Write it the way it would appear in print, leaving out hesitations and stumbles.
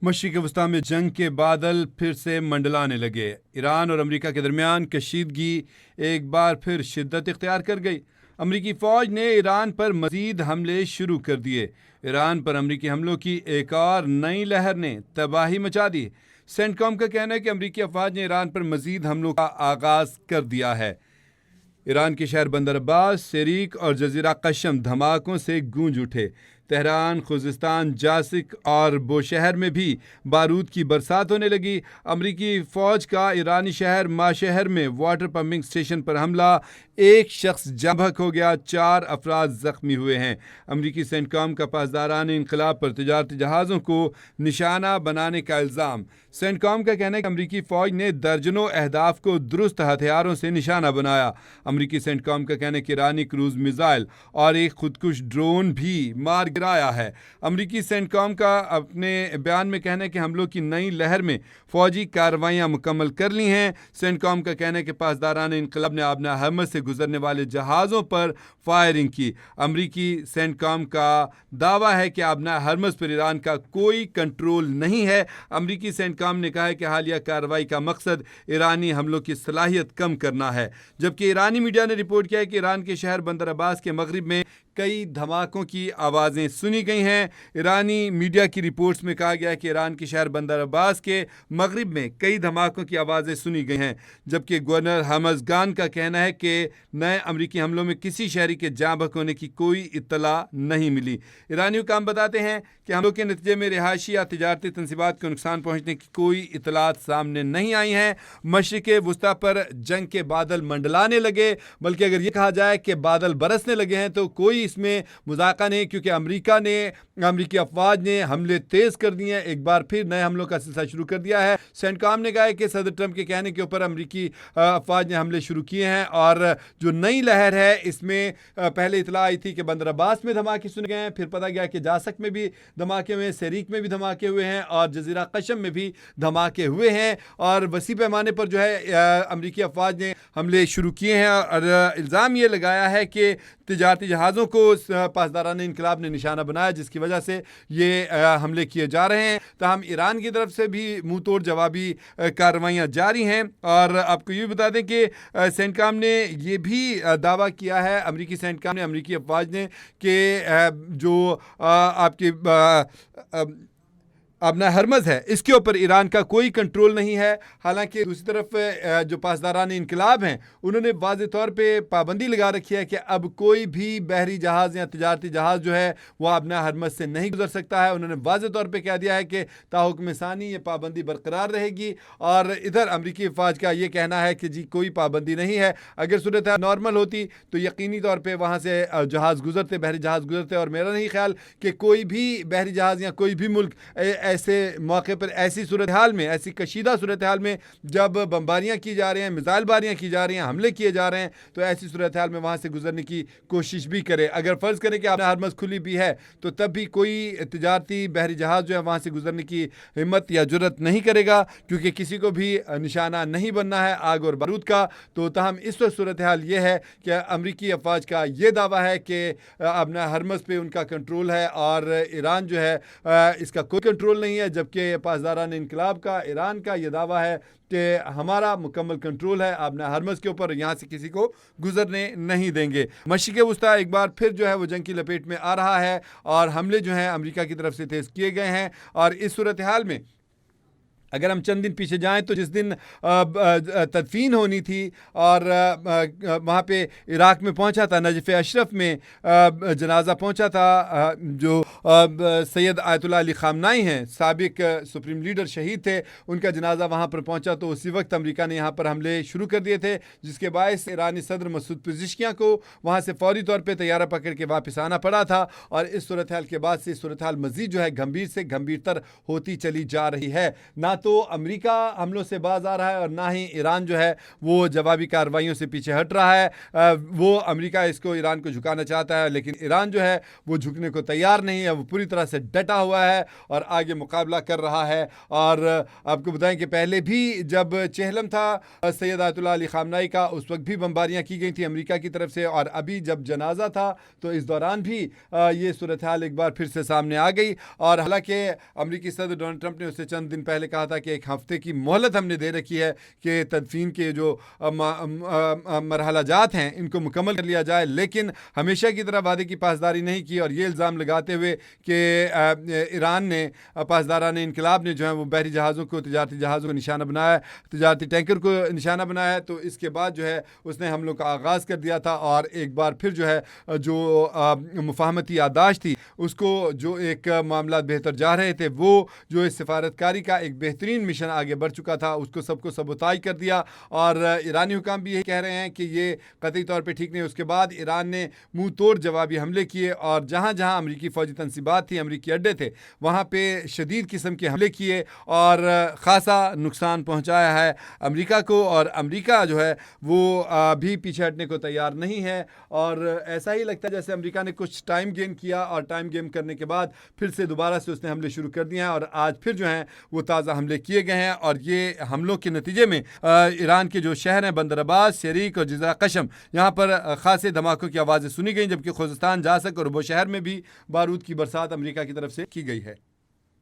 मशरिक़ वस्ता में जंग के बादल फिर से मंडलाने लगे। ईरान और अमेरिका के दरमियान कशीदगी एक बार फिर शिद्दत इख्तियार कर गई। अमेरिकी फ़ौज ने ईरान पर मज़ीद हमले शुरू कर दिए। ईरान पर अमेरिकी हमलों की एक और नई लहर ने तबाही मचा दी। सेंटकॉम का कहना है कि अमेरिकी अफवाज ने ईरान पर मज़ीद हमलों का आगाज़ कर दिया है। ईरान के शहर बंदर अब्बास, सेरीक और जजीरा कशम धमाकों से गूंज उठे। तेहरान, खुजिस्तान, जासिक और बोशहर में भी बारूद की बरसात होने लगी। अमरीकी फ़ौज का ईरानी शहर माशहर में वाटर पम्पिंग स्टेशन पर हमला, एक शख्स जबहक हो गया, 4 अफराद ज़ख्मी हुए हैं। अमरीकी सेंटकॉम का पासदारान इनकलाब पर तिजारती जहाज़ों को निशाना बनाने का इल्ज़ाम। सेंटकॉम का कहना है कि अमरीकी फ़ौज ने दर्जनों अहदाफ को दुरुस्त हथियारों से निशाना बनाया। अमरीकी सेंटकॉम का कहना है कि ईरानी क्रूज़ मिसाइल और एक खुदकुश ड्रोन भी मार गिराया है। अमरीकी सेंटकॉम का अपने बयान में कहना है कि हमलों की नई लहर में फ़ौजी कार्रवाइयाँ मुकम्मल कर ली हैं। सेंटकॉम का कहना है कि पासदारान इनकलाब ने आबना हरमज़ से गुजरने वाले जहाज़ों पर फायरिंग की। अमरीकी सेंटकॉम का दावा है कि आबना हरमज़ पर ईरान का कोई कंट्रोल नहीं है। अमरीकी सेंटकॉम ने कहा है कि हालिया कार्रवाई का मकसद ईरानी हमलों की सलाहियत कम करना है। जबकि ईरानी मीडिया ने रिपोर्ट किया है कि ईरान के शहर बंदर अब्बास के मगरिब में कई धमाकों की आवाज़ें सुनी गई हैं। ईरानी मीडिया की रिपोर्ट्स में कहा गया है कि ईरान के शहर बंदर अब्बास के मगरिब में कई धमाकों की आवाज़ें सुनी गई हैं। जबकि गवर्नर हमज़गान का कहना है कि नए अमरीकी हमलों में किसी शहरी के जाँ बहक होने की कोई इत्तला नहीं मिली। ईरानी हुकाम बताते हैं कि हमलों के नतीजे में रिहायशी या तिजारती तंसीबात को नुकसान पहुँचने की कोई इत्तलात सामने नहीं आई हैं। मशरिक़ वस्ता पर जंग के बादल मंडलाने लगे, बल्कि अगर ये कहा जाए कि बादल बरसने लगे हैं तो कोई इसमें मजाका नहीं, क्योंकि अमरीकी अफवाज ने हमले तेज़ कर दिए हैं। एक बार फिर नए हमलों का सिलसिला शुरू कर दिया है। सेंटकॉम ने कहा है कि सदर ट्रंप के कहने के ऊपर अमरीकी अफवाज ने हमले शुरू किए हैं और जो नई लहर है इसमें पहले इतला आई थी कि बंदर अब्बास में धमाके सुने गए हैं, फिर पता गया कि जासक में भी धमाके हुए हैं, सेरीक में भी धमाके हुए हैं और जजीरा कशम में भी धमाके हुए हैं और वसी पैमाने पर जो है अमरीकी अफवाज ने हमले शुरू किए हैं। और इल्ज़ाम ये लगाया है कि तिजारती जहाज़ों को पासदारान इनकलाब ने निशाना बनाया, जिसकी वजह से ये हमले किए जा रहे हैं। ताहम ईरान की तरफ से भी मुंह तोड़ जवाबी कार्रवाइयाँ जारी हैं। और आपको ये बता दें कि सेंटकॉम ने ये भी दावा किया है, अमरीकी सेंटकॉम ने, अमरीकी अफवाज ने, कि जो आपके आबना हरमज़ है इसके ऊपर ईरान का कोई कंट्रोल नहीं है। हालांकि दूसरी तरफ जो पासदारान इनकलाब हैं उन्होंने वाज़ेह तौर पे पाबंदी लगा रखी है कि अब कोई भी बहरी जहाज़ या तिजारती जहाज़ जो है वह आबना हरमज़ से नहीं गुजर सकता है। उन्होंने वाज़ेह तौर पे कह दिया है कि ताहुक्म सानी ये पाबंदी बरकरार रहेगी। और इधर अमरीकी फ़ौज का ये कहना है कि जी कोई पाबंदी नहीं है। अगर सूरत नॉर्मल होती तो यकीनी तौर पर वहाँ से जहाज़ गुजरते, बहरी जहाज़ गुजरते, और मेरा नहीं ख्याल कि कोई भी बहरी जहाज़ या कोई भी मुल्क ऐसे मौके पर, ऐसी सूरत हाल में, ऐसी कशीदा सूरत हाल में जब बमबारियाँ की जा रही हैं, मिसाइल बारियाँ की जा रही हैं, हमले किए जा रहे हैं, तो ऐसी सूरत हाल में वहाँ से गुजरने की कोशिश भी करे। अगर फ़र्ज़ करें कि आपने हरमज़ खुली भी है तो तब भी कोई तिजारती बहरी जहाज़ जो है वहाँ से गुजरने की हिम्मत या जुर्रत नहीं करेगा, क्योंकि किसी को भी निशाना नहीं बनना है आग और बारूद का। तो तहम इस वक्त सूरत हाल ये है कि अमरीकी अफवाज का ये दावा है कि अपना हरमज़ पे उनका कंट्रोल है और ईरान जो है इसका कोई कंट्रोल नहीं है। जबकि पासदारान इनकलाब का, ईरान का ये दावा है कि हमारा मुकम्मल कंट्रोल है आबना हरमज़ के ऊपर, यहाँ से किसी को गुजरने नहीं देंगे। मशरिक़ वस्ता एक बार फिर जो है वो जंग की लपेट में आ रहा है और हमले जो हैं अमेरिका की तरफ से तेज़ किए गए हैं। और इस सूरत हाल में अगर हम चंद दिन पीछे जाएं तो जिस दिन तदफीन होनी थी और वहाँ पे इराक़ में पहुँचा था, नजफ़ अशरफ में जनाजा पहुँचा था, जो सैयद आयतुल्लाह अली ख़ामनाई हैं, साबिक सुप्रीम लीडर शहीद थे, उनका जनाजा वहाँ पर पहुँचा। तो उसी वक्त अमेरिका ने यहाँ पर हमले शुरू कर दिए थे, जिसके बायस ईरानी सदर मसूद पेज़ेश्कियां को वहाँ से फ़ौरी तौर पर तैयारा पकड़ के वापस आना पड़ा था। और इस सूरत हाल के बाद से सूरत हाल मज़ीद जो है गंभीर से गंभीरतर होती चली जा रही है। ना तो अमेरिका हमलों से बाज आ रहा है और ना ही ईरान जो है वो जवाबी कार्रवाइयों से पीछे हट रहा है। वो अमेरिका इसको ईरान को झुकाना चाहता है, लेकिन ईरान जो है वो झुकने को तैयार नहीं है। वो पूरी तरह से डटा हुआ है और आगे मुकाबला कर रहा है। और आपको बताएं कि पहले भी जब चेहलम था सैयद आयतुल्लाह अली ख़ामनेई का, उस वक्त भी बमबारियां की गई थी अमेरिका की तरफ से, और अभी जब जनाजा था तो इस दौरान भी ये सूरत हाल एक बार फिर से सामने आ गई। और हालांकि अमेरिकी सदर डोनाल्ड ट्रंप ने उससे चंद दिन पहले कहा था कि एक हफ्ते की मोहलत हमने दे रखी है कि तदफीन के जो मरहला जात हैं इनको मुकम्मल कर लिया जाए, लेकिन हमेशा की तरह वादे की पासदारी नहीं की। और ये इल्ज़ाम लगाते हुए कि ईरान ने पासदारान इनकलाब ने जो है वो बहरी जहाज़ों को, तजारती जहाज़ों को निशाना बनाया, तजारती टैंकर को निशाना बनाया। तो इसके बाद जो है उसने हमलों का आगाज़ कर दिया था और एक बार फिर जो है जो मुफाहमती यादाश्त थी उसको, जो एक मामला बेहतर जा रहे थे, वो जो इस सिफारतकारी का एक बेहतरीन मिशन आगे बढ़ चुका था, उसको सबको सबूताई कर दिया। और ईरानी हुकाम भी यही कह रहे हैं कि ये कतई तौर पे ठीक नहीं। उसके बाद ईरान ने मुंह तोड़ जवाबी हमले किए और जहाँ जहाँ अमरीकी फ़ौजी तनसीबात थी, अमरीकी अड्डे थे, वहाँ पे शदीद किस्म के हमले किए और ख़ासा नुकसान पहुँचाया है अमरीका को। और अमरीका जो है वो भी पीछे हटने को तैयार नहीं है। और ऐसा ही लगता है जैसे अमरीका ने कुछ टाइम गेन किया और टाइम गेन करने के बाद फिर से दोबारा से उसने हमले शुरू कर दिए हैं और आज फिर जो हैं वो ताज़ा हमले किए गए हैं। और ये हमलों के नतीजे में ईरान के जो शहर हैं बंदर अब्बास, शरीक और जिज़रा कशम, यहाँ पर ख़ासे धमाकों की आवाज़ें सुनी गई, जबकि खुज़स्तान, जासक और वो शहर में भी बारूद की बरसात अमरीका की तरफ से की गई है।